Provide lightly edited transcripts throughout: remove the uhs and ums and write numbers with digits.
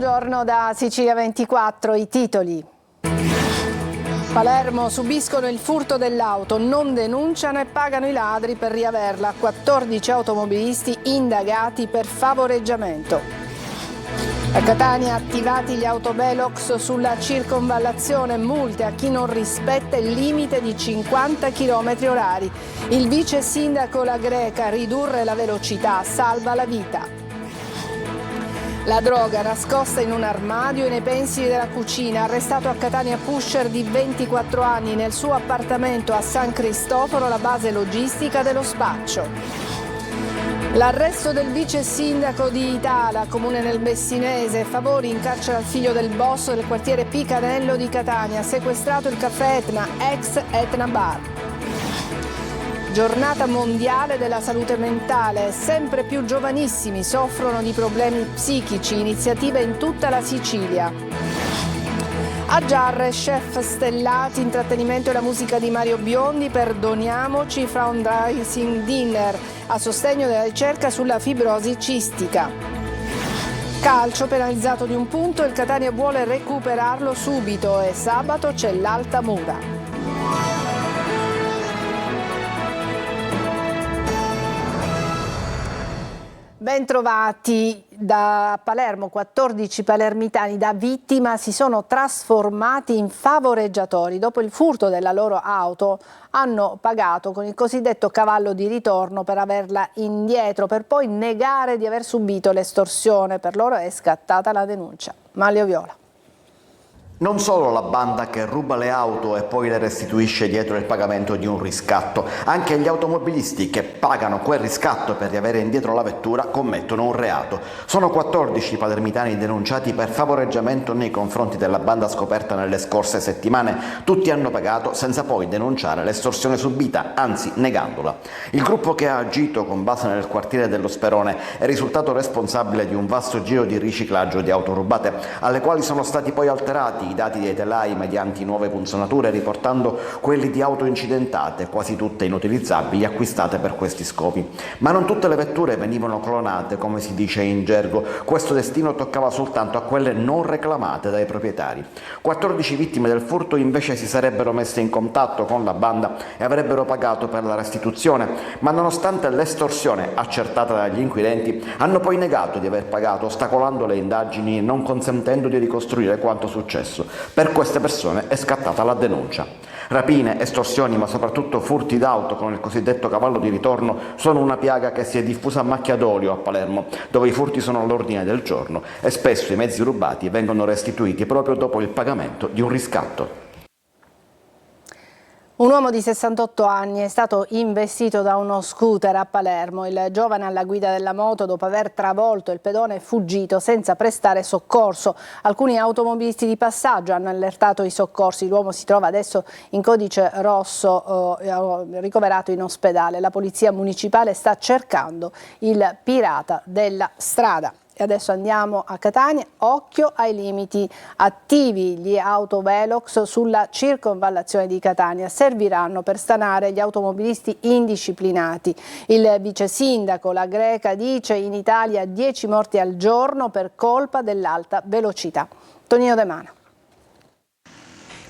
buongiorno da Sicilia 24, i titoli. Palermo subiscono il furto dell'auto, non denunciano e pagano i ladri per riaverla. 14 automobilisti indagati per favoreggiamento. A Catania attivati gli autovelox sulla circonvallazione, multe a chi non rispetta il limite di 50 km/h. Il vice sindaco La Greca, ridurre la velocità salva la vita. La droga nascosta in un armadio e nei pensili della cucina. Arrestato a Catania pusher di 24 anni nel suo appartamento a San Cristoforo, la base logistica dello spaccio. L'arresto del vice sindaco di Itala, comune nel Messinese. Favori in carcere al figlio del boss del quartiere Picanello di Catania. Sequestrato il caffè Etna, ex Etna Bar. Giornata mondiale della salute mentale. Sempre più giovanissimi soffrono di problemi psichici. Iniziative in tutta la Sicilia. A Giarre, chef stellati, intrattenimento e la musica di Mario Biondi per Doniamoci Fundraising Dinner a sostegno della ricerca sulla fibrosi cistica. Calcio, penalizzato di un punto, il Catania vuole recuperarlo subito e sabato c'è l'Altamura. Bentrovati. Da Palermo 14 palermitani da vittima si sono trasformati in favoreggiatori. Dopo il furto della loro auto hanno pagato con il cosiddetto cavallo di ritorno per averla indietro, per poi negare di aver subito l'estorsione. Per loro è scattata la denuncia. Manlio Viola. Non solo la banda che ruba le auto e poi le restituisce dietro il pagamento di un riscatto, anche gli automobilisti che pagano quel riscatto per riavere indietro la vettura commettono un reato. Sono 14 i palermitani denunciati per favoreggiamento nei confronti della banda scoperta nelle scorse settimane. Tutti hanno pagato senza poi denunciare l'estorsione subita, anzi negandola. Il gruppo che ha agito con base nel quartiere dello Sperone è risultato responsabile di un vasto giro di riciclaggio di auto rubate, alle quali sono stati poi alterati i dati dei telai mediante nuove punzonature, riportando quelli di auto incidentate, quasi tutte inutilizzabili, acquistate per questi scopi. Ma non tutte le vetture venivano clonate, come si dice in gergo. Questo destino toccava soltanto a quelle non reclamate dai proprietari. 14 vittime del furto invece si sarebbero messe in contatto con la banda e avrebbero pagato per la restituzione, ma nonostante l'estorsione accertata dagli inquirenti, hanno poi negato di aver pagato, ostacolando le indagini e non consentendo di ricostruire quanto successo. Per queste persone è scattata la denuncia. Rapine, estorsioni, ma soprattutto furti d'auto con il cosiddetto cavallo di ritorno sono una piaga che si è diffusa a macchia d'olio a Palermo, dove i furti sono all'ordine del giorno e spesso i mezzi rubati vengono restituiti proprio dopo il pagamento di un riscatto. Un uomo di 68 anni è stato investito da uno scooter a Palermo. Il giovane alla guida della moto, dopo aver travolto il pedone, è fuggito senza prestare soccorso. Alcuni automobilisti di passaggio hanno allertato i soccorsi. L'uomo si trova adesso in codice rosso, ricoverato in ospedale. La polizia municipale sta cercando il pirata della strada. E adesso andiamo a Catania. Occhio ai limiti. Attivi gli autovelox sulla circonvallazione di Catania. Serviranno per stanare gli automobilisti indisciplinati. Il vice sindaco La Greca dice: in Italia 10 morti al giorno per colpa dell'alta velocità. Tonino De Mano.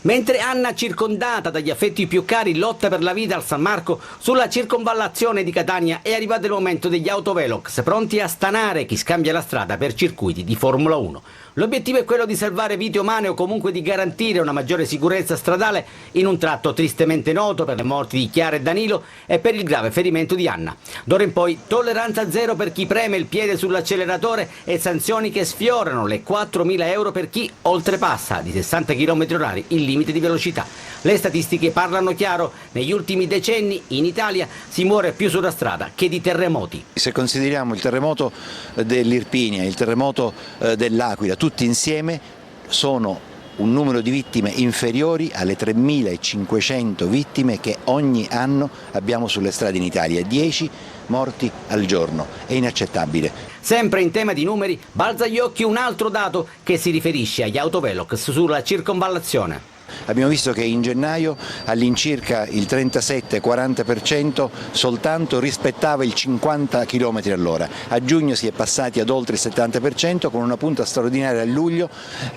Mentre Anna, circondata dagli affetti più cari, lotta per la vita al San Marco, sulla circonvallazione di Catania è arrivato il momento degli autovelox, pronti a stanare chi scambia la strada per circuiti di Formula 1. L'obiettivo è quello di salvare vite umane o comunque di garantire una maggiore sicurezza stradale in un tratto tristemente noto per le morti di Chiara e Danilo e per il grave ferimento di Anna. D'ora in poi tolleranza zero per chi preme il piede sull'acceleratore e sanzioni che sfiorano le 4.000 euro per chi oltrepassa di 60 km/h il limite di velocità. Le statistiche parlano chiaro: negli ultimi decenni in Italia si muore più sulla strada che di terremoti. Se consideriamo il terremoto dell'Irpinia, il terremoto dell'Aquila, tutti insieme sono un numero di vittime inferiori alle 3.500 vittime che ogni anno abbiamo sulle strade in Italia, 10 morti al giorno, è inaccettabile. Sempre in tema di numeri, balza agli occhi un altro dato che si riferisce agli autovelox sulla circonvallazione. Abbiamo visto che in gennaio all'incirca il 37-40% soltanto rispettava il 50 km all'ora, a giugno si è passati ad oltre il 70% con una punta straordinaria a luglio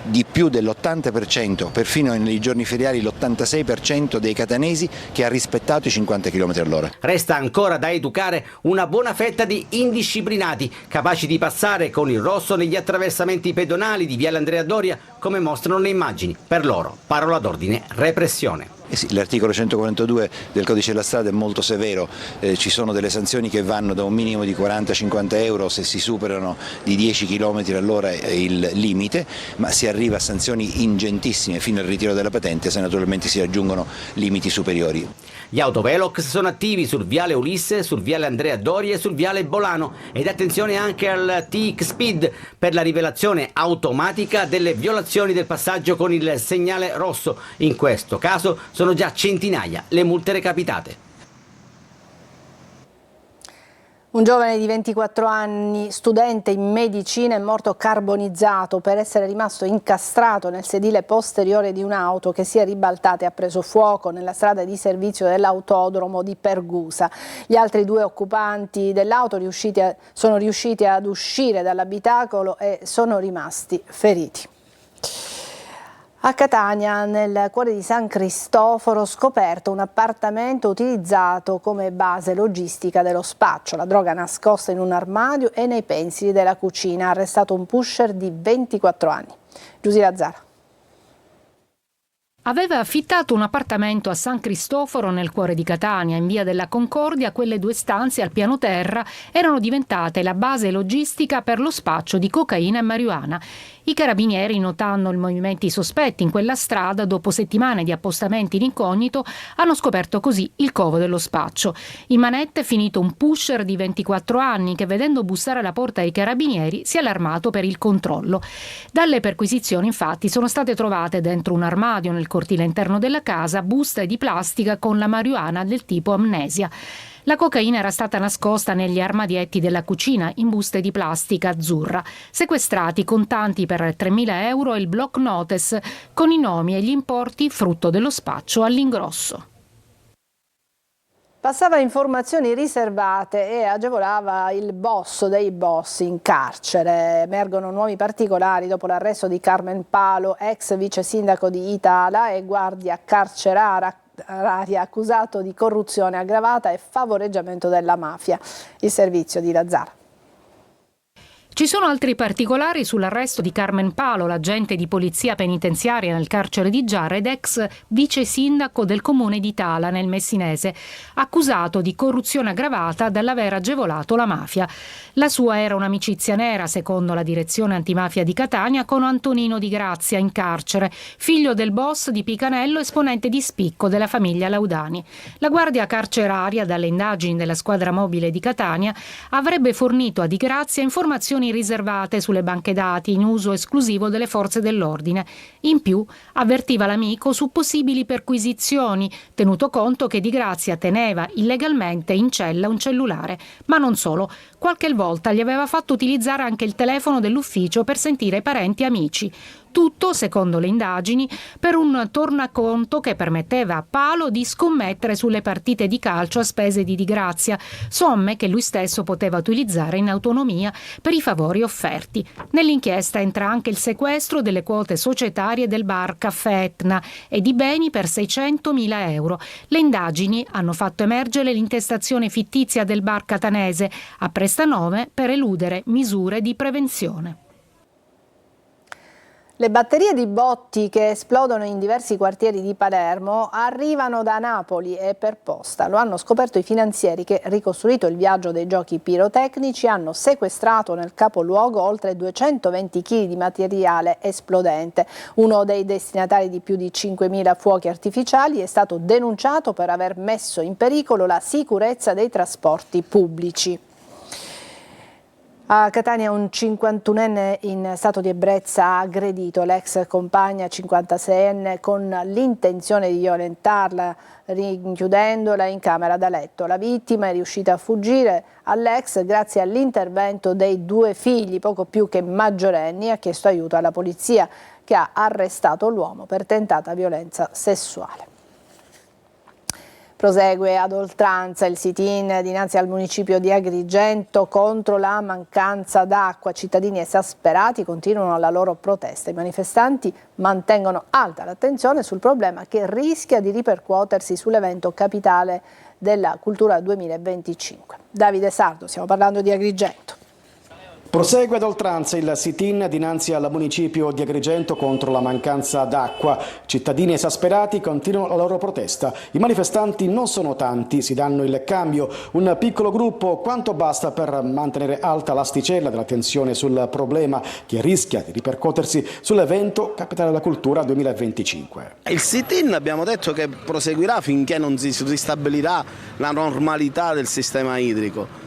di più dell'80%, perfino nei giorni feriali l'86% dei catanesi che ha rispettato i 50 km all'ora. Resta ancora da educare una buona fetta di indisciplinati, capaci di passare con il rosso negli attraversamenti pedonali di Viale Andrea Doria, come mostrano le immagini. Per loro, parola d'ordine, repressione. Sì, l'articolo 142 del codice della strada è molto severo, ci sono delle sanzioni che vanno da un minimo di 40-50 euro se si superano di 10 km all'ora il limite, ma si arriva a sanzioni ingentissime fino al ritiro della patente se naturalmente si raggiungono limiti superiori. Gli autovelox sono attivi sul Viale Ulisse, sul Viale Andrea Doria e sul Viale Bolano, ed attenzione anche al TX Speed per la rivelazione automatica delle violazioni del passaggio con il segnale rosso. In questo caso sono già centinaia le multe recapitate. Un giovane di 24 anni, studente in medicina, è morto carbonizzato per essere rimasto incastrato nel sedile posteriore di un'auto che si è ribaltata e ha preso fuoco nella strada di servizio dell'autodromo di Pergusa. Gli altri 2 occupanti dell'auto sono riusciti ad uscire dall'abitacolo e sono rimasti feriti. A Catania, nel cuore di San Cristoforo, scoperto un appartamento utilizzato come base logistica dello spaccio. La droga nascosta in un armadio e nei pensili della cucina. Ha arrestato un pusher di 24 anni. Giusy Lazzara. Aveva affittato un appartamento a San Cristoforo nel cuore di Catania, in via della Concordia. Quelle 2 stanze al piano terra erano diventate la base logistica per lo spaccio di cocaina e marijuana. I carabinieri, notando i movimenti sospetti in quella strada, dopo settimane di appostamenti in incognito, hanno scoperto così il covo dello spaccio. In manette è finito un pusher di 24 anni che, vedendo bussare alla porta ai carabinieri, si è allarmato per il controllo. Dalle perquisizioni, infatti, sono state trovate dentro un armadio nel cortile interno della casa buste di plastica con la marijuana del tipo amnesia. La cocaina era stata nascosta negli armadietti della cucina in buste di plastica azzurra. Sequestrati contanti per 3.000 euro e il block notice con i nomi e gli importi frutto dello spaccio all'ingrosso. Passava informazioni riservate e agevolava il boss dei boss in carcere. Emergono nuovi particolari dopo l'arresto di Carmen Palo, ex vice sindaco di Itala e guardia carceraria accusato di corruzione aggravata e favoreggiamento della mafia. Il servizio di Lazzara. Ci sono altri particolari sull'arresto di Carmen Palo, l'agente di polizia penitenziaria nel carcere di Giara ed ex vice sindaco del comune di Tala nel Messinese, accusato di corruzione aggravata dall'aver agevolato la mafia. La sua era un'amicizia nera, secondo la direzione antimafia di Catania, con Antonino Di Grazia in carcere, figlio del boss di Picanello, esponente di spicco della famiglia Laudani. La guardia carceraria, dalle indagini della squadra mobile di Catania, avrebbe fornito a Di Grazia informazioni riservate sulle banche dati in uso esclusivo delle forze dell'ordine. In più, avvertiva l'amico su possibili perquisizioni, tenuto conto che Di Grazia teneva illegalmente in cella un cellulare. Ma non solo, qualche volta gli aveva fatto utilizzare anche il telefono dell'ufficio per sentire parenti e amici. Tutto, secondo le indagini, per un tornaconto che permetteva a Palo di scommettere sulle partite di calcio a spese di Di Grazia, somme che lui stesso poteva utilizzare in autonomia per i favori offerti. Nell'inchiesta entra anche il sequestro delle quote societarie del bar Caffè Etna e di beni per 600.000 euro. Le indagini hanno fatto emergere l'intestazione fittizia del bar catanese a prestanome per eludere misure di prevenzione. Le batterie di botti che esplodono in diversi quartieri di Palermo arrivano da Napoli e per posta. Lo hanno scoperto i finanzieri che, ricostruito il viaggio dei giochi pirotecnici, hanno sequestrato nel capoluogo oltre 220 kg di materiale esplodente. Uno dei destinatari di più di 5.000 fuochi artificiali è stato denunciato per aver messo in pericolo la sicurezza dei trasporti pubblici. A Catania un 51enne in stato di ebbrezza ha aggredito l'ex compagna 56enne con l'intenzione di violentarla, rinchiudendola in camera da letto. La vittima è riuscita a fuggire all'ex grazie all'intervento dei 2 figli, poco più che maggiorenni, e ha chiesto aiuto alla polizia. che ha arrestato l'uomo per tentata violenza sessuale. Prosegue ad oltranza il sit-in dinanzi al municipio di Agrigento contro la mancanza d'acqua. Cittadini esasperati continuano la loro protesta. I manifestanti mantengono alta l'attenzione sul problema che rischia di ripercuotersi sull'evento capitale della cultura 2025. Davide Sardo, stiamo parlando di Agrigento. Prosegue ad oltranza il sit-in dinanzi al municipio di Agrigento contro la mancanza d'acqua. Cittadini esasperati continuano la loro protesta. I manifestanti non sono tanti, si danno il cambio. Un piccolo gruppo quanto basta per mantenere alta l'asticella dell'attenzione sul problema che rischia di ripercuotersi sull'evento Capitale della Cultura 2025. Il sit-in abbiamo detto che proseguirà finché non si ristabilirà la normalità del sistema idrico.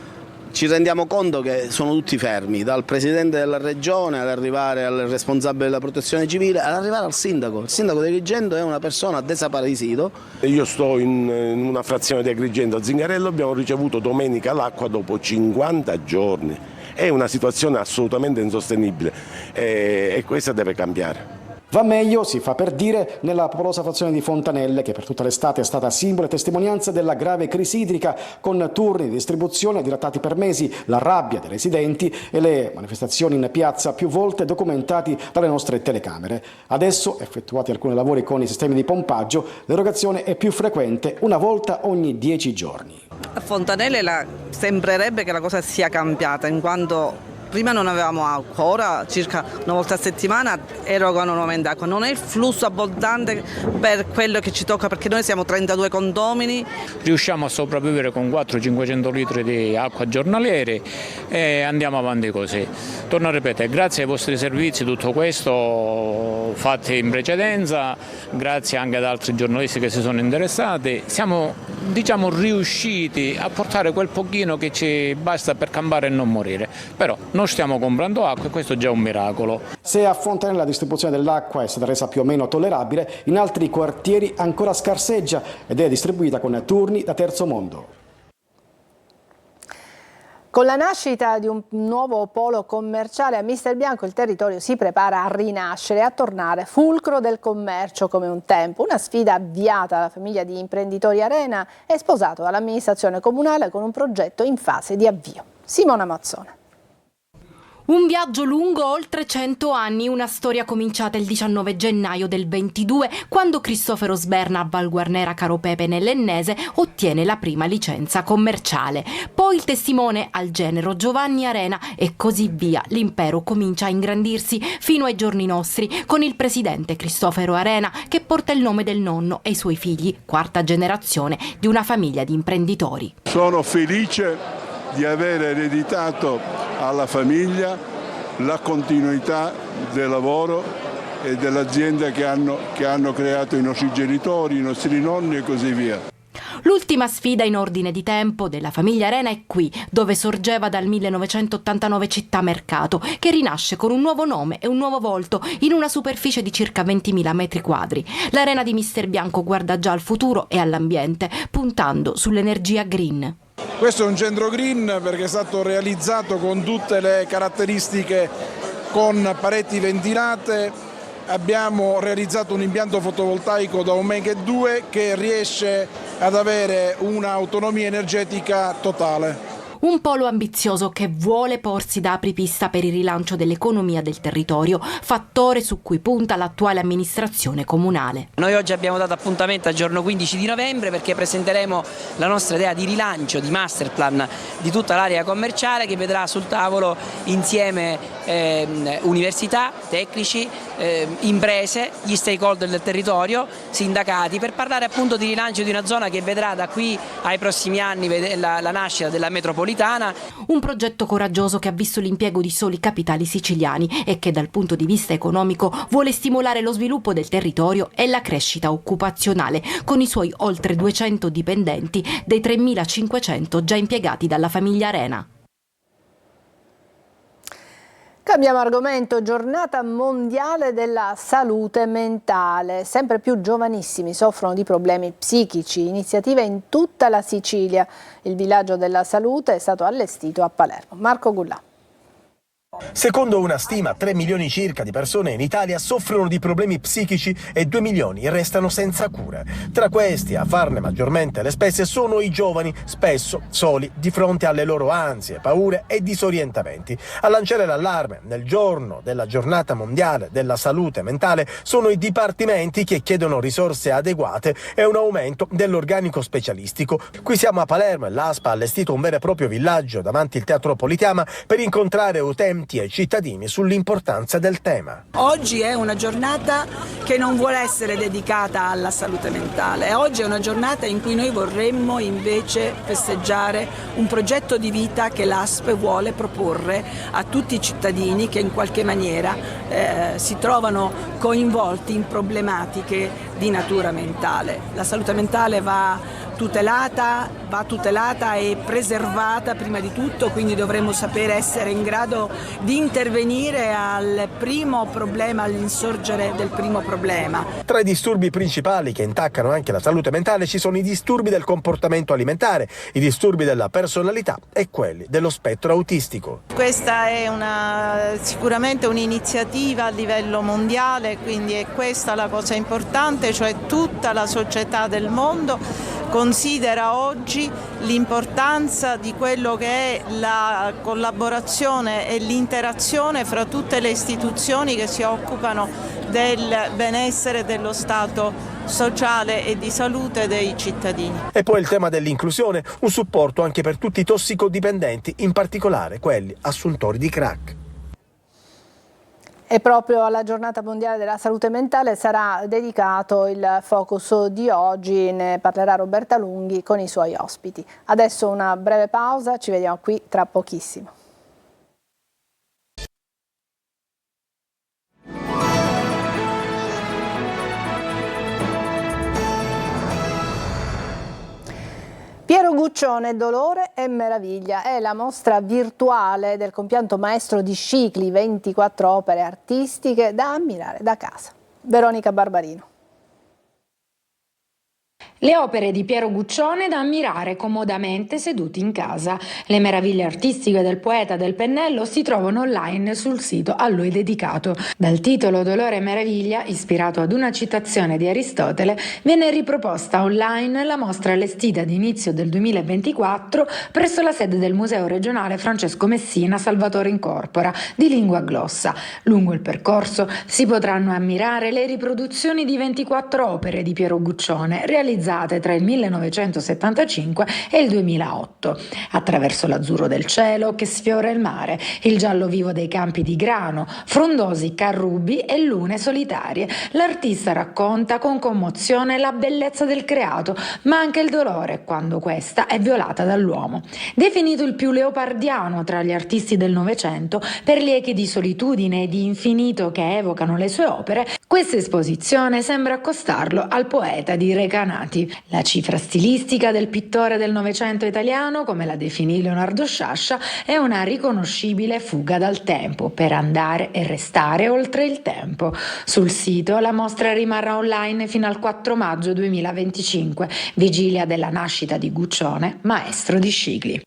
Ci rendiamo conto che sono tutti fermi, dal Presidente della Regione ad arrivare al responsabile della Protezione Civile, ad arrivare al Sindaco. Il Sindaco di Agrigento è una persona desaparecito. Io sto in una frazione di Agrigento, a Zingarello, abbiamo ricevuto domenica l'acqua dopo 50 giorni. È una situazione assolutamente insostenibile e questa deve cambiare. Va meglio, si fa per dire, nella popolosa frazione di Fontanelle, che per tutta l'estate è stata simbolo e testimonianza della grave crisi idrica, con turni di distribuzione dilatati per mesi, la rabbia dei residenti e le manifestazioni in piazza più volte documentati dalle nostre telecamere. Adesso, effettuati alcuni lavori con i sistemi di pompaggio, l'erogazione è più frequente, una volta ogni 10 giorni. A Fontanelle sembrerebbe che la cosa sia cambiata, in quanto prima non avevamo acqua, ora circa una volta a settimana erogano nuovamente acqua. Non è il flusso abbondante per quello che ci tocca, perché noi siamo 32 condomini. Riusciamo a sopravvivere con 400-500 litri di acqua giornalieri e andiamo avanti così. Torno a ripetere, grazie ai vostri servizi, tutto questo fatti in precedenza, grazie anche ad altri giornalisti che si sono interessati, siamo riusciti a portare quel pochino che ci basta per campare e non morire. Però non stiamo comprando acqua e questo è già un miracolo. Se a Fontanelle la distribuzione dell'acqua è stata resa più o meno tollerabile, in altri quartieri ancora scarseggia ed è distribuita con turni da terzo mondo. Con la nascita di un nuovo polo commerciale a Misterbianco il territorio si prepara a rinascere e a tornare fulcro del commercio come un tempo. Una sfida avviata dalla famiglia di imprenditori Arena e sposato dall'amministrazione comunale con un progetto in fase di avvio. Simona Mazzone. Un viaggio lungo oltre 100 anni, una storia cominciata il 19 gennaio del 22, quando Cristoforo Sberna a Val Guarnera Caropepe nell'Ennese ottiene la prima licenza commerciale. Poi il testimone al genero Giovanni Arena e così via. L'impero comincia a ingrandirsi fino ai giorni nostri, con il presidente Cristoforo Arena che porta il nome del nonno e i suoi figli, quarta generazione di una famiglia di imprenditori. Sono felice di aver ereditato alla famiglia la continuità del lavoro e dell'azienda che hanno creato i nostri genitori, i nostri nonni e così via. L'ultima sfida in ordine di tempo della famiglia Arena è qui, dove sorgeva dal 1989 Città Mercato, che rinasce con un nuovo nome e un nuovo volto in una superficie di circa 20.000 metri quadri. L'Arena di Misterbianco guarda già al futuro e all'ambiente, puntando sull'energia green. Questo è un centro green perché è stato realizzato con tutte le caratteristiche, con pareti ventilate. Abbiamo realizzato un impianto fotovoltaico da Omega 2 che riesce ad avere un'autonomia energetica totale. Un polo ambizioso che vuole porsi da apripista per il rilancio dell'economia del territorio, fattore su cui punta l'attuale amministrazione comunale. Noi oggi abbiamo dato appuntamento al giorno 15 di novembre perché presenteremo la nostra idea di rilancio, di masterplan di tutta l'area commerciale, che vedrà sul tavolo insieme università, tecnici, imprese, gli stakeholder del territorio, sindacati, per parlare appunto di rilancio di una zona che vedrà da qui ai prossimi anni la nascita della metropolitana. Un progetto coraggioso che ha visto l'impiego di soli capitali siciliani e che dal punto di vista economico vuole stimolare lo sviluppo del territorio e la crescita occupazionale, con i suoi oltre 200 dipendenti dei 3.500 già impiegati dalla famiglia Arena. Cambiamo argomento, giornata mondiale della salute mentale. Sempre più giovanissimi soffrono di problemi psichici, iniziative in tutta la Sicilia. Il villaggio della salute è stato allestito a Palermo. Marco Gullà. Secondo una stima, 3 milioni circa di persone in Italia soffrono di problemi psichici e 2 milioni restano senza cure. Tra questi, a farne maggiormente le spese sono i giovani, spesso soli di fronte alle loro ansie, paure e disorientamenti. A lanciare l'allarme nel giorno della giornata mondiale della salute mentale sono i dipartimenti che chiedono risorse adeguate e un aumento dell'organico specialistico. Qui siamo a Palermo e l'ASPA ha allestito un vero e proprio villaggio davanti al Teatro Politeama per incontrare utenti e cittadini sull'importanza del tema. Oggi è una giornata che non vuole essere dedicata alla salute mentale, oggi è una giornata in cui noi vorremmo invece festeggiare un progetto di vita che l'ASP vuole proporre a tutti i cittadini che in qualche maniera si trovano coinvolti in problematiche di natura mentale. La salute mentale va tutelata e preservata prima di tutto, quindi dovremmo sapere essere in grado di intervenire al primo problema, all'insorgere del primo problema. Tra i disturbi principali che intaccano anche la salute mentale ci sono i disturbi del comportamento alimentare, i disturbi della personalità e quelli dello spettro autistico. Questa è sicuramente un'iniziativa a livello mondiale, quindi è questa la cosa importante, cioè tutta la società del mondo considera oggi l'importanza di quello che è la collaborazione e l'interazione fra tutte le istituzioni che si occupano del benessere dello stato sociale e di salute dei cittadini. E poi il tema dell'inclusione, un supporto anche per tutti i tossicodipendenti, in particolare quelli assuntori di crack. E proprio alla giornata mondiale della salute mentale sarà dedicato il focus di oggi, ne parlerà Roberta Lunghi con i suoi ospiti. Adesso una breve pausa, ci vediamo qui tra pochissimo. Piero Guccione, dolore e meraviglia è la mostra virtuale del compianto maestro di Scicli, 24 opere artistiche da ammirare da casa. Veronica Barbarino. Le opere di Piero Guccione da ammirare comodamente seduti in casa. Le meraviglie artistiche del poeta del pennello si trovano online sul sito a lui dedicato. Dal titolo Dolore e meraviglia, ispirato ad una citazione di Aristotele, viene riproposta online la mostra allestita ad inizio del 2024 presso la sede del Museo regionale Francesco Messina Salvatore Incorpora di lingua glossa. Lungo il percorso si potranno ammirare le riproduzioni di 24 opere di Piero Guccione realizzate tra il 1975 e il 2008, attraverso l'azzurro del cielo che sfiora il mare, il giallo vivo dei campi di grano, frondosi carrubi e lune solitarie. L'artista racconta con commozione la bellezza del creato, ma anche il dolore quando questa è violata dall'uomo. Definito il più leopardiano tra gli artisti del Novecento per gli echi di solitudine e di infinito che evocano le sue opere, questa esposizione sembra accostarlo al poeta di Recanati. La cifra stilistica del pittore del Novecento italiano, come la definì Leonardo Sciascia, è una riconoscibile fuga dal tempo per andare e restare oltre il tempo. Sul sito la mostra rimarrà online fino al 4 maggio 2025, vigilia della nascita di Guccione, maestro di Scicli.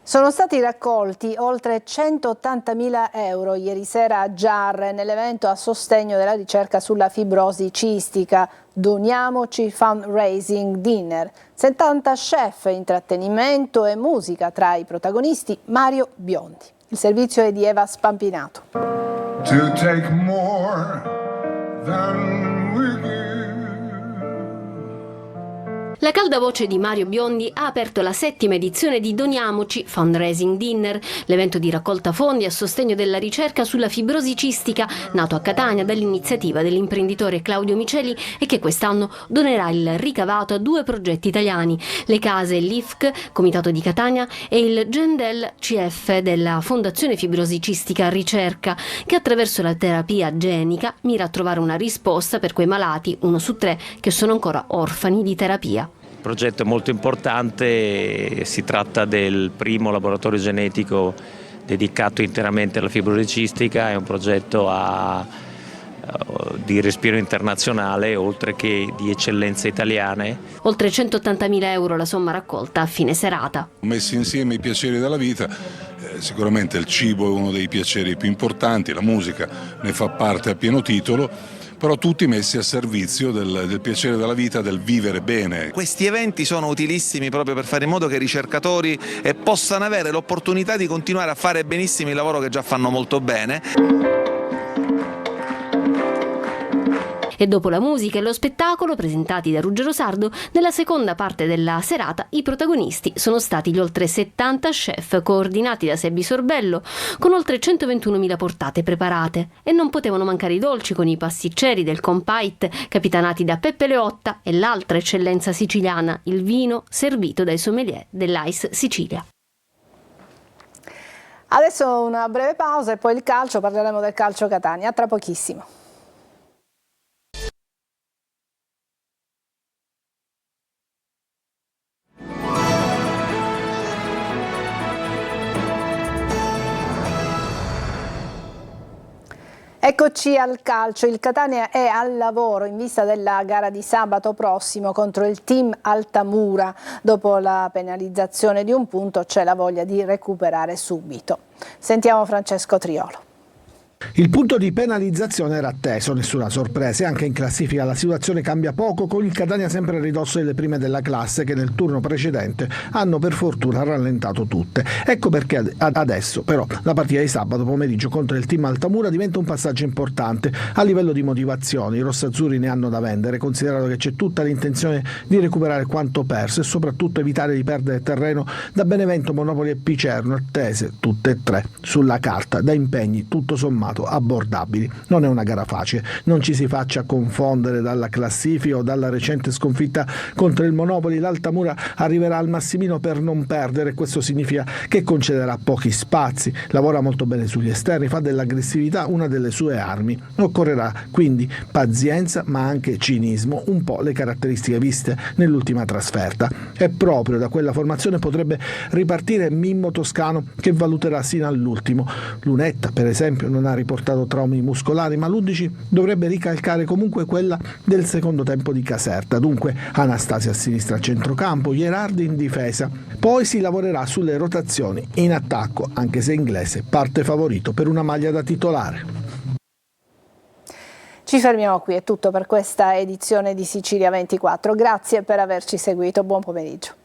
Sono stati raccolti oltre 180.000 euro ieri sera a Giarre nell'evento a sostegno della ricerca sulla fibrosi cistica. Doniamoci Fundraising Dinner. 70 chef, intrattenimento e musica, tra i protagonisti Mario Biondi. Il servizio è di Eva Spampinato. To take more than we give. La calda voce di Mario Biondi ha aperto la 7ª edizione di Doniamoci Fundraising Dinner, l'evento di raccolta fondi a sostegno della ricerca sulla fibrosi cistica, nato a Catania dall'iniziativa dell'imprenditore Claudio Miceli e che quest'anno donerà il ricavato a 2 progetti italiani, le case LIFC, Comitato di Catania, e il Gendel CF della Fondazione Fibrosi Cistica Ricerca, che attraverso la terapia genica mira a trovare una risposta per quei malati, 1 su 3, che sono ancora orfani di terapia. Il progetto è molto importante, si tratta del primo laboratorio genetico dedicato interamente alla fibrosi cistica, è un progetto di respiro internazionale oltre che di eccellenze italiane. Oltre 180.000 euro la somma raccolta a fine serata. Messi insieme i piaceri della vita Sicuramente il cibo è uno dei piaceri più importanti, la musica ne fa parte a pieno titolo, però tutti messi a servizio del piacere della vita, del vivere bene. Questi eventi sono utilissimi proprio per fare in modo che i ricercatori possano avere l'opportunità di continuare a fare benissimo il lavoro che già fanno molto bene. E dopo la musica e lo spettacolo presentati da Ruggero Sardo, nella seconda parte della serata i protagonisti sono stati gli oltre 70 chef coordinati da Sebbi Sorbello, con oltre 121.000 portate preparate. E non potevano mancare i dolci con i pasticceri del Compait, capitanati da Peppe Leotta, e l'altra eccellenza siciliana, il vino servito dai sommelier dell'Ice Sicilia. Adesso una breve pausa e poi il calcio, parleremo del calcio Catania, a tra pochissimo. Eccoci al calcio, il Catania è al lavoro in vista della gara di sabato prossimo contro il team Altamura. Dopo la penalizzazione di un punto c'è la voglia di recuperare subito. Sentiamo Francesco Triolo. Il punto di penalizzazione era atteso, nessuna sorpresa, e anche in classifica la situazione cambia poco, con il Catania sempre a ridosso delle prime della classe che nel turno precedente hanno per fortuna rallentato tutte. Ecco perché adesso però la partita di sabato pomeriggio contro il team Altamura diventa un passaggio importante a livello di motivazione. I rossazzurri ne hanno da vendere, considerato che c'è tutta l'intenzione di recuperare quanto perso e soprattutto evitare di perdere terreno da Benevento, Monopoli e Picerno, attese tutte e tre sulla carta da impegni tutto sommato abbordabili. Non è una gara facile, non ci si faccia confondere dalla classifica o dalla recente sconfitta contro il Monopoli. L'Altamura arriverà al massimino per non perdere, questo significa che concederà pochi spazi, lavora molto bene sugli esterni, fa dell'aggressività una delle sue armi. Occorrerà quindi pazienza ma anche cinismo, un po' le caratteristiche viste nell'ultima trasferta. E proprio da quella formazione potrebbe ripartire Mimmo Toscano, che valuterà sino all'ultimo. Lunetta per esempio non ha riportato traumi muscolari, ma l'11 dovrebbe ricalcare comunque quella del secondo tempo di Caserta. Dunque Anastasia a sinistra a centrocampo, Gherardi in difesa. Poi si lavorerà sulle rotazioni in attacco, anche se Inglese parte favorito per una maglia da titolare. Ci fermiamo qui, è tutto per questa edizione di Sicilia 24. Grazie per averci seguito, buon pomeriggio.